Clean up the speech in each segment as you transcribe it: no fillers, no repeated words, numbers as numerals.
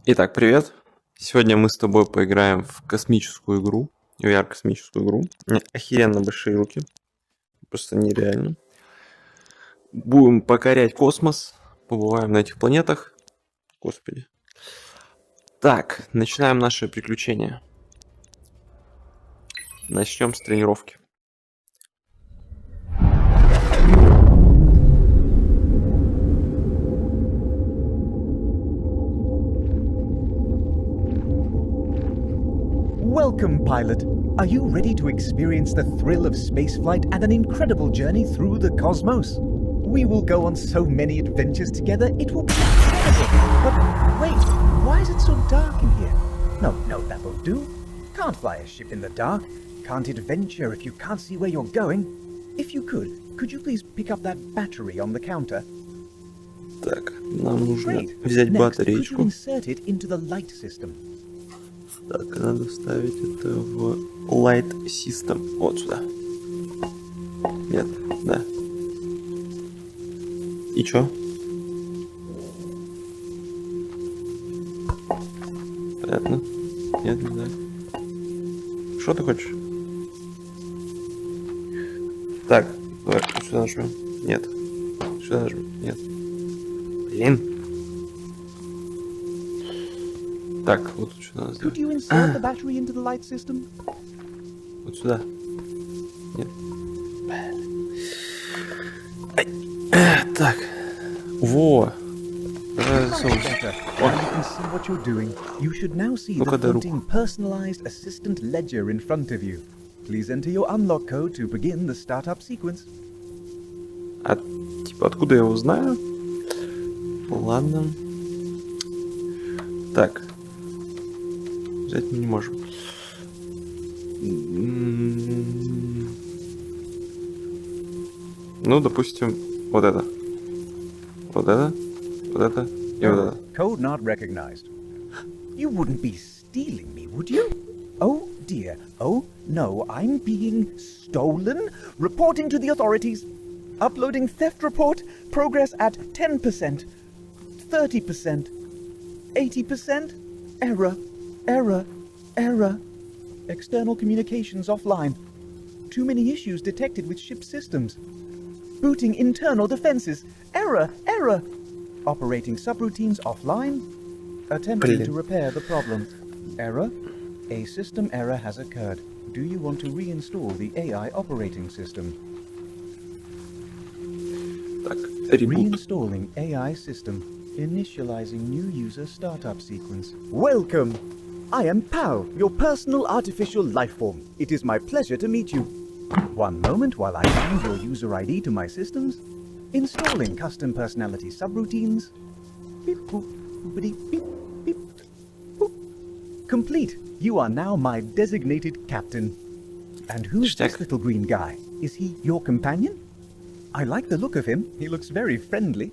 Итак, привет. Сегодня мы с тобой поиграем в космическую игру. VR-космическую игру. Охеренно большие руки. Просто нереально. Будем покорять космос. Побываем на этих планетах. Господи. Так, начинаем наше приключение. Начнем с тренировки. Welcome, pilot. Are you ready to experience the thrill of spaceflight and an incredible journey through the cosmos? We will go on so many adventures together, it will be incredible. But wait, why is it so dark in here? No, that won't do. Can't fly a ship in the dark. Can't adventure if you can't see where you're going. If you could you please pick up that battery on the counter? Так, нам нужно Great. взять Next, could you батареечку. insert it into the light system? Так, надо вставить это в Light System. Вот сюда. Нет, да. И чё? Понятно. Нет, не знаю. Что ты хочешь? Так, давай сюда нажмем. Нет. Сюда нажмем. Нет. Блин. Так, вот тут что надо Could сделать. you insert the battery into the light system? Вот сюда. Нет. Ай. Так. Во. Давай засунем. Better. Now you can see what you're doing. You should now see the floating personalized assistant ledger in front of you. Please enter your unlock code to begin the startup sequence. А типа откуда я его знаю? Ладно. Так. Взять мы не можем. Ну, допустим, вот это. Вот это. Вот это. И вот это. Code not recognized. You wouldn't be stealing me, would you? Oh dear. Oh no, I'm being stolen. Reporting to the authorities. Uploading theft report. Progress at 10%. 30%. 80%. Error. External communications offline. Too many issues detected with ship systems. Booting internal defenses. Error. Operating subroutines offline. Attempting to repair the problem. Error. A system error has occurred. Do you want to reinstall the AI operating system? Так, ребут. Reinstalling AI system. Initializing new user startup sequence. Welcome! I am Pal, your personal artificial life form. It is my pleasure to meet you. One moment while I find your user ID to my systems. Installing custom personality subroutines. Beep boop, boopity beep, beep boop. Complete. You are now my designated captain. And who's this little green guy? Is he your companion? I like the look of him. He looks very friendly.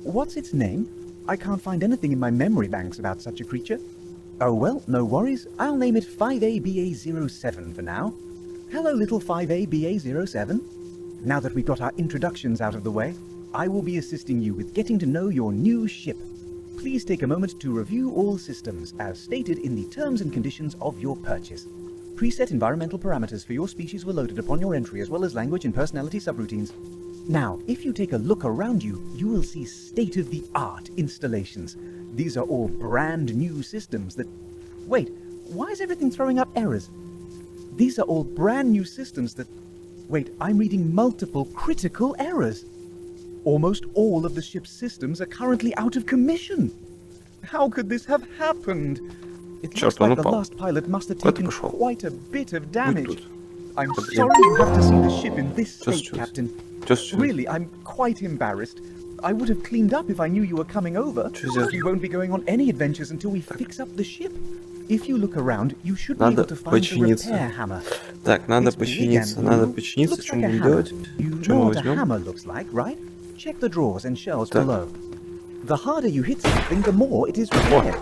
What's its name? I can't find anything in my memory banks about such a creature. Oh well, no worries. I'll name it 5ABA07 for now. Hello, little 5ABA07. Now that we've got our introductions out of the way, I will be assisting you with getting to know your new ship. Please take a moment to review all systems as stated in the terms and conditions of your purchase. Preset environmental parameters for your species were loaded upon your entry, as well as language and personality subroutines. Now, if you take a look around you, you will see state-of-the-art installations. These are all brand new systems that... Wait, why is everything throwing up errors? These are all brand new systems that... Wait, I'm reading multiple critical errors. Almost all of the ship's systems are currently out of commission. How could this have happened? It looks like the last pilot must have taken quite a bit of damage. I'm sorry you have to see the ship in this state, Captain. Really, I'm quite embarrassed. I would have cleaned up if I knew you were coming over. We won't be going on any adventures until we fix up the ship. If you look around, you should be able to find the repair hammer. Так, надо починиться. Что мы будем делать? You know what a hammer looks like, right? Check the drawers and shelves below. The harder you hit something, the more it is repaired.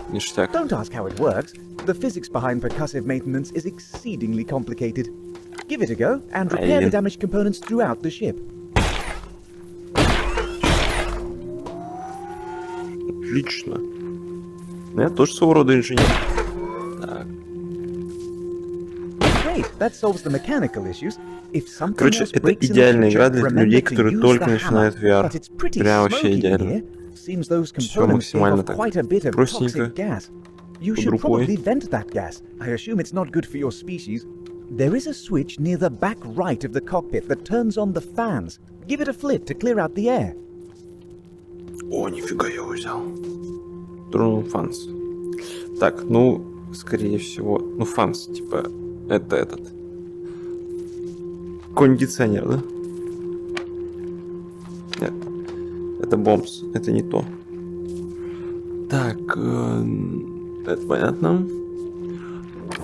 Don't ask how it works. The physics behind percussive maintenance is exceedingly complicated. Give it a go and repair the damaged components throughout the ship. Отлично. Я тоже своего рода инженер. Так. Great, that solves the mechanical issues. If something Короче, else это breaks in the идеальная future, игра для remember людей, to которые use только the начинают hammer. VR. But it's pretty Прям вообще smoky in идеально. here. Seems those Всё components gave максимально off так quite a bit of простенько, toxic gas. You под should рукой. probably vent that gas. I assume it's not good for your species. There is a switch near the back right of the cockpit that turns on the fans. Give it a flit to clear out the air. О, нифига я его взял. Тронул фанс. Так, ну, скорее всего... Ну, фанс, типа, это этот... Кондиционер, да? Нет. Это бомбс. Это не то. Так, это понятно.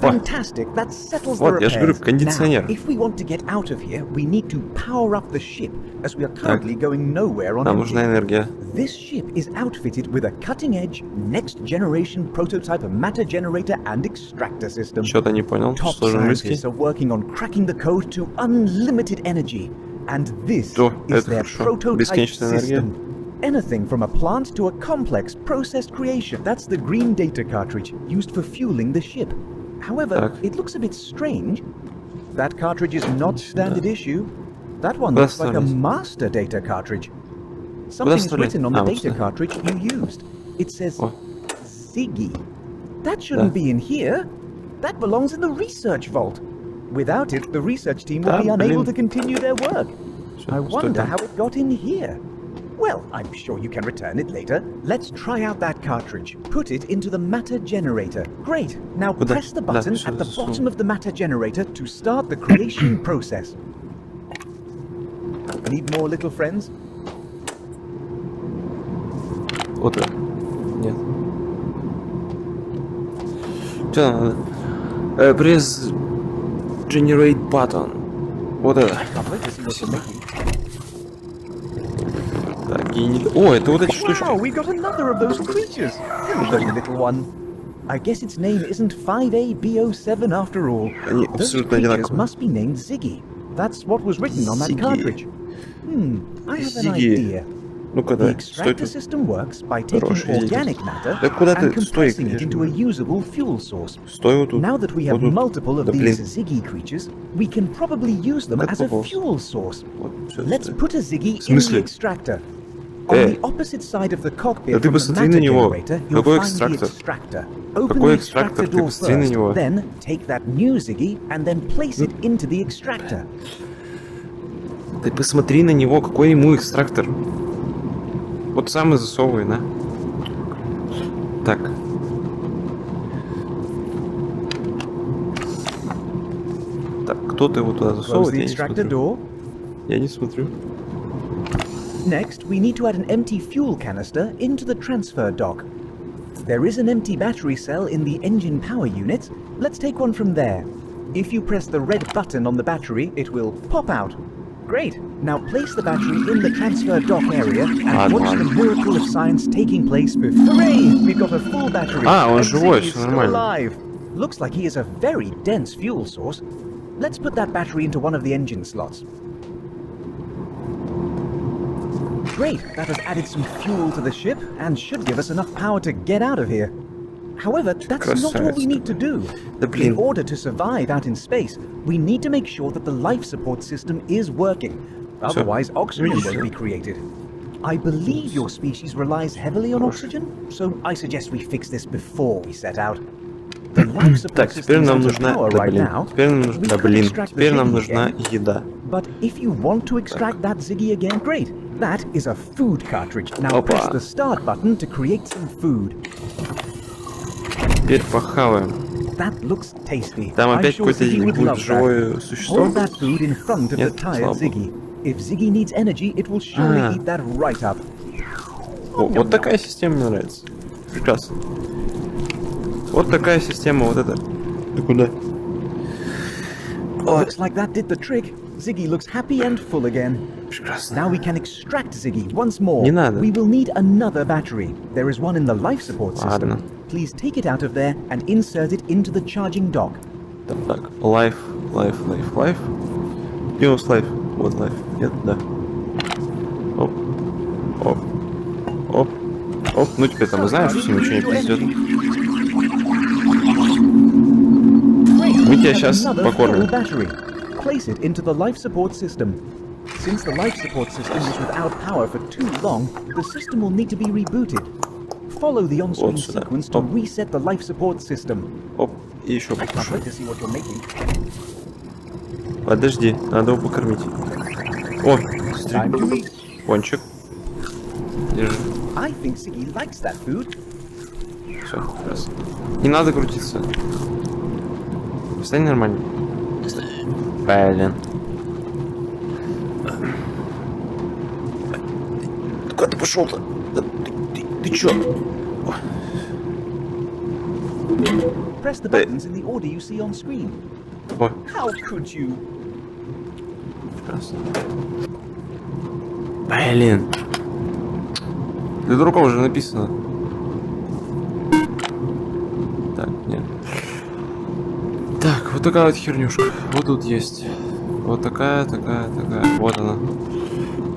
Fantastic, that settles the Вот, я же говорю, repairs. кондиционер. Now, if we want to get out of here, we need to power up the ship, as we are currently going nowhere on Нам empty. нужна энергия. This ship is outfitted with a cutting-edge, next-generation prototype matter generator and extractor system. Что-то не понял. Top Сложен английский. scientists are working on cracking the code to unlimited energy, and this О, is это their хорошо. prototype Бесконечная энергия. system. Anything from a plant to a complex processed creation. That's the green data cartridge used for fueling the ship. However, Так. it looks a bit strange. That cartridge is not standard issue. That one Куда looks like a вставлять? master data cartridge. Something is вставлять? written on the А, вот data сюда. cartridge you used. It says О. Ziggy. That shouldn't Да. be in here. That belongs in the research vault. Without it, the research team will Да, be unable блин. to continue their work. Всё, I стой wonder там. how it got in here. Well, I'm sure you can return it later. Let's try out that cartridge. Put it into the matter generator. Great. Now Куда? press the Да, button сюда at the засунул. bottom of the matter generator to start the creation process. Need more little friends? Вот это. Нет. Что надо? Press generate button. Вот это. Can't wait to see what you're making. Так, О, это вот эти штучки. Wow, we got another of those creatures. Hello, little one. I guess its name isn't 5AB07 after all. Они Those абсолютно creatures одинаковые. must be named Ziggy. That's what was written on that Ziggy. cartridge. I have an Ziggy. idea. Ну-ка, The да, стой extractor тут. system works by taking Хороший Ziggy. organic matter Да куда and ты? Стой, compressing it конечно. into a usable fuel source. Стой вот тут. Now that we have Вот тут. multiple of Да these блин. Ziggy creatures, we can probably use them Как as a попался? fuel source. Вот, всё, Let's стой. put a Ziggy В in the смысле? extractor. On the opposite side of the cockpit Да ты from the посмотри на matter него. generator, you'll Какой find the экстрактор? extractor. Open Какой the экстрактор? extractor Ты door посмотри на first, него. then take that new Ziggy and then place it into the extractor. Ты посмотри на него, какой ему экстрактор. Вот сам и засовывай, на. Так. Так, кто-то его туда Close засовывает, the я не extractor смотрю. door. Я не смотрю. Next, we need to add an empty fuel canister into the transfer dock. There is an empty battery cell in the engine power unit. Let's take one from there. If you press the red button on the battery, it will pop out. Great. Now place the battery in the transfer dock area and watch the miracle of science taking place before. Hooray! We've got a full battery. А, он and живой, Ziggy is всё still нормально. alive. Looks like he is a very dense fuel source. Let's put that battery into one of the engine slots. Great, that has added some fuel to the ship and should give us enough power to get out of here. However, that's not all we need to do. Да блин. In order to survive out in space, we need to make sure that the life support system is working. Otherwise, oxygen won't be created. I believe your species relies heavily on oxygen, so I suggest we fix this before we set out. The life support Так, system теперь is нам out of нужна... power Да right блин. now. Теперь нам нужна... We Да could блин. extract the Теперь нам Ziggy нужна again. еда. But if you want to extract that Ziggy again, great. That is a food cartridge. Now Опа. press the start button to create some food. Теперь похаваем. That looks tasty. Там I'm опять sure какое-то Ziggy would будет love that. живое существо. Hold that food in front of Нет, the tired слава богу. Ziggy. If Ziggy needs energy, it will surely А. eat that right up. О, вот такая система мне нравится. Прекрасно. Вот такая система, вот это. Ты куда? Looks like that did the trick. Ziggy looks happy and full again. Прекрасно. Now we can extract Ziggy once more. Не надо. We will need another battery. There is one in the life support system. Ладно. Please take it out of there and insert it into the charging dock. Так, life. Где у нас life? Вот life. Нет, да. Оп. Оп. Оп. Оп, ну теперь-то мы знаем, что с ним ничего не произойдет. Мы тебя сейчас покормим. Place it into the life support system. Since the life support system was without power for too long, the system will need to be rebooted. Follow the on-screen sequence to reset the life support system. Оп, и еще I can't покушу. wait to see what you're making. Подожди, надо его покормить. О, Time to eat. пончик. Держи. I think Ziggy likes that food. Все, раз. Не надо крутиться. Встань нормально. Блин. Куда ты пошел-то? Да, ты чё? Press the buttons in the order you see on screen. О, How could you? прекрасно. Блин. Для дураков уже написано. Так, нет. Так, вот такая вот хернюшка. Вот тут есть. Вот такая. Вот она.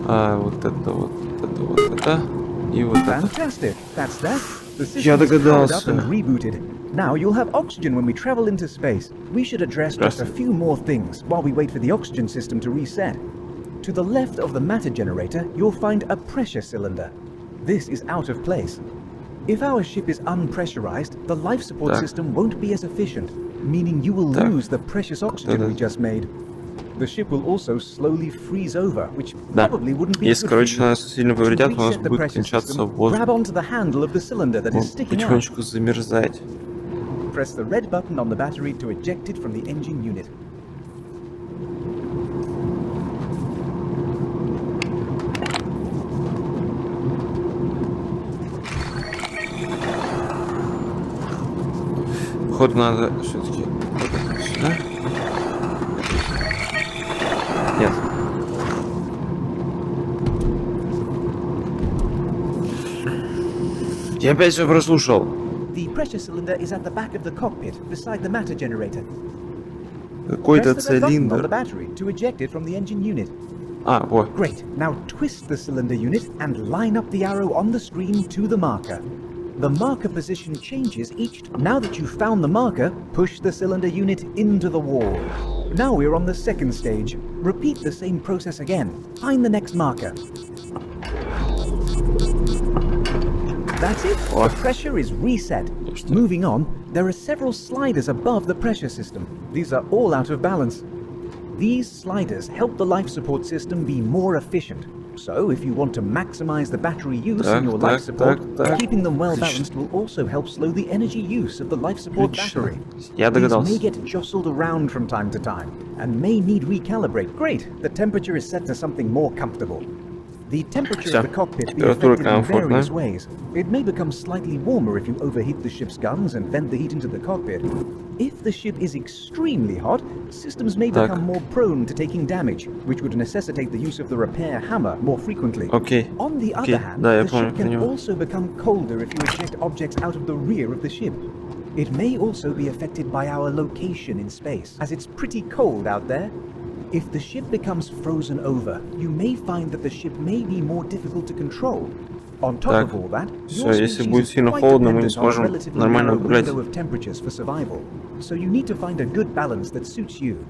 А, вот это, вот это, вот это. И вот это. Fantastic. That's that. The Я system is powered догадался. up and rebooted. Now you'll have oxygen when we travel into space. We should address just a few more things while we wait for the oxygen system to reset. To the left of the matter generator, you'll find a pressure cylinder. This is out of place. If our ship is unpressurized, the life support system won't be as efficient, meaning you will lose the precious oxygen we just made. The ship will also slowly freeze over, which probably wouldn't be Если, good короче, for you. нас сильно повредят, у нас Reset the будет pressure кончаться system, воздух. grab onto the handle of the cylinder that is sticking out. Потихонечку замерзать. Press the red button on the battery to eject it from the engine unit. Походу надо все-таки сюда. Нет. Я опять все прослушал. The pressure cylinder is at the back of the cockpit, beside the matter generator. Какой-то Press the red button on the цилиндр. battery to eject it from the engine unit. А, вот. Great. Now twist the cylinder unit and line up the arrow on the screen to the marker. The marker position changes each time. Now that you've found the marker, push the cylinder unit into the wall. Now we're on the second stage. Repeat the same process again. Find the next marker. That's it. The pressure is reset. Moving on, there are several sliders above the pressure system. These are all out of balance. These sliders help the life support system be more efficient. So, if you want to maximize the battery use in your life support, keeping them well balanced will also help slow the energy use of the life support battery. Я These догадался. may get jostled around from time to time, and may need recalibrate. Great, the temperature is set to something more comfortable. The temperature of the cockpit be affected in various ways. It may become slightly warmer if you overheat the ship's guns and vent the heat into the cockpit. If the ship is extremely hot, systems may become more prone to taking damage, which would necessitate the use of the repair hammer more frequently. On the other hand, the ship can also become colder if you eject objects out of the rear of the ship. It may also be affected by our location in space, as it's pretty cold out there. If the ship becomes frozen over, you may find that the ship may be more difficult to control. On top of all that, your species is quite dependent on a relatively narrow window of temperatures for survival, so you need to find a good balance that suits you.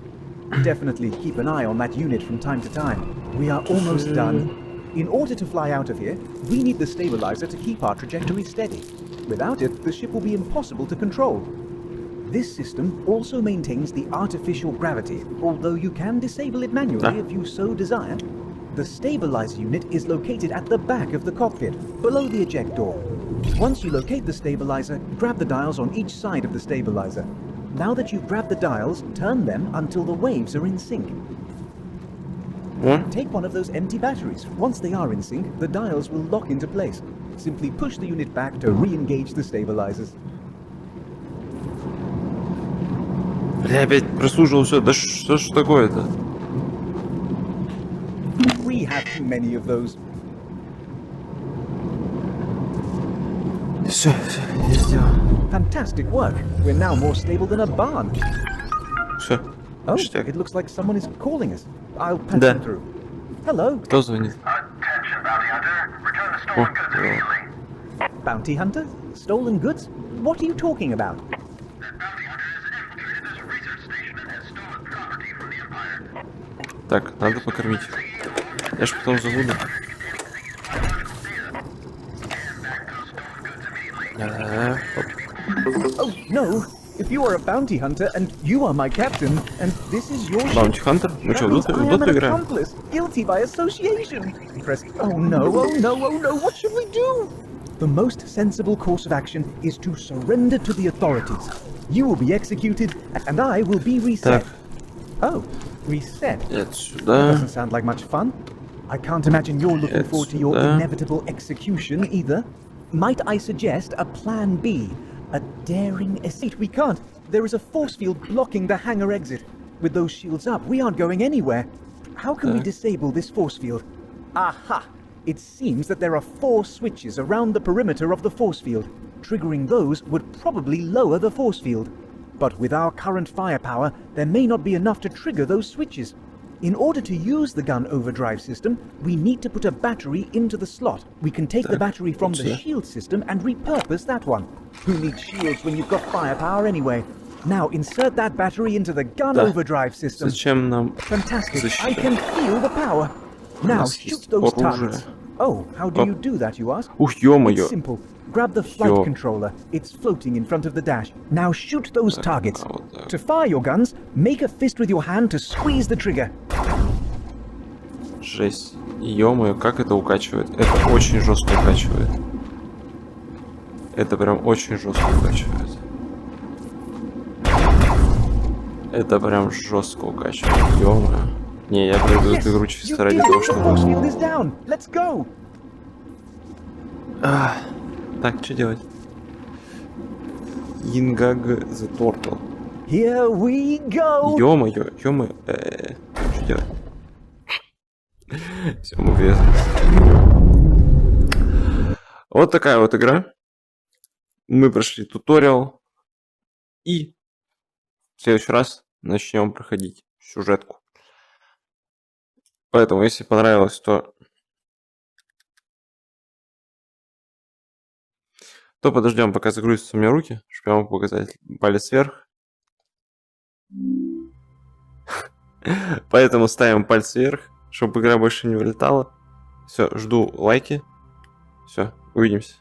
Definitely keep an eye on that unit from time to time. We are almost done. In order to fly out of here, we need the stabilizer to keep our trajectory steady. Without it, the ship will be impossible to control. This system also maintains the artificial gravity, although you can disable it manually if you so desire. The stabilizer unit is located at the back of the cockpit, below the eject door. Once you locate the stabilizer, grab the dials on each side of the stabilizer. Now that you've grabbed the dials, turn them until the waves are in sync. Take one of those empty batteries. Once they are in sync, the dials will lock into place. Simply push the unit back to re-engage the stabilizers. Бля, опять прослушал все. Да что ж такое-то? We have too many of those. Все, я сделал. Fantastic work. We're now more stable than a barn. Все. Oh, it looks like someone is calling us. I'll patch them through. Hello. Кто звонит? Attention, bounty hunter. Return to stolen goods immediately. Bounty hunter? Stolen goods? What are you talking about? Так, надо покормить. Я ж потом забуду. Oh, no. If you are a bounty hunter and you are my captain and this is your ship, Баунти Хантер? Ну что, that means I в am доту an играем? accomplice, guilty by association. Press. Oh no, oh no, oh no, what should we do? The most sensible course of action is to surrender to the authorities. You will be executed and I will be reset. Так. Oh, reset? Это That сюда. doesn't sound like much fun. I can't imagine you're looking forward to your сюда. inevitable execution either. Might I suggest a plan B? A daring escape? We can't. There is a force field blocking the hangar exit. With those shields up, we aren't going anywhere. How can we disable this force field? Aha! It seems that there are 4 switches around the perimeter of the force field. Triggering those would probably lower the force field. But with our current firepower, there may not be enough to trigger those switches. In order to use the gun overdrive system, we need to put a battery into the slot. We can take the battery from the shield system and repurpose that one. Who needs shields when you've got firepower anyway? Now insert that battery into the gun overdrive system. Зачем нам Fantastic. I защита? can feel the power. Now нас shoot есть those оружие. targets. Oh, how do you do that, you ask? Ух, ё-моё. It's simple. Grab the flight controller. It's floating in front of the dash. Now shoot those targets. вот так. To fire your guns, make a fist with your hand to squeeze the trigger. Жесть. Ё-моё, как это укачивает. Это очень жестко укачивает. Это прям очень жестко укачивает. Это прям жестко укачивает. Ё-моё. Не, я пройду эту игру You чисто ради did того, it. The force чтобы... field is down. Let's go. Так, что делать? Ингаг the Turtle. Here we go. Ё-моё, ё-моё. Что делать? Все, мы врезались. Вот такая вот игра. Мы прошли туториал. И в следующий раз начнем проходить сюжетку. Поэтому, если понравилось, то подождем, пока загрузятся у меня руки, чтобы я мог показать палец вверх. Поэтому ставим палец вверх, чтобы игра больше не вылетала. Все, жду лайки. Все, увидимся.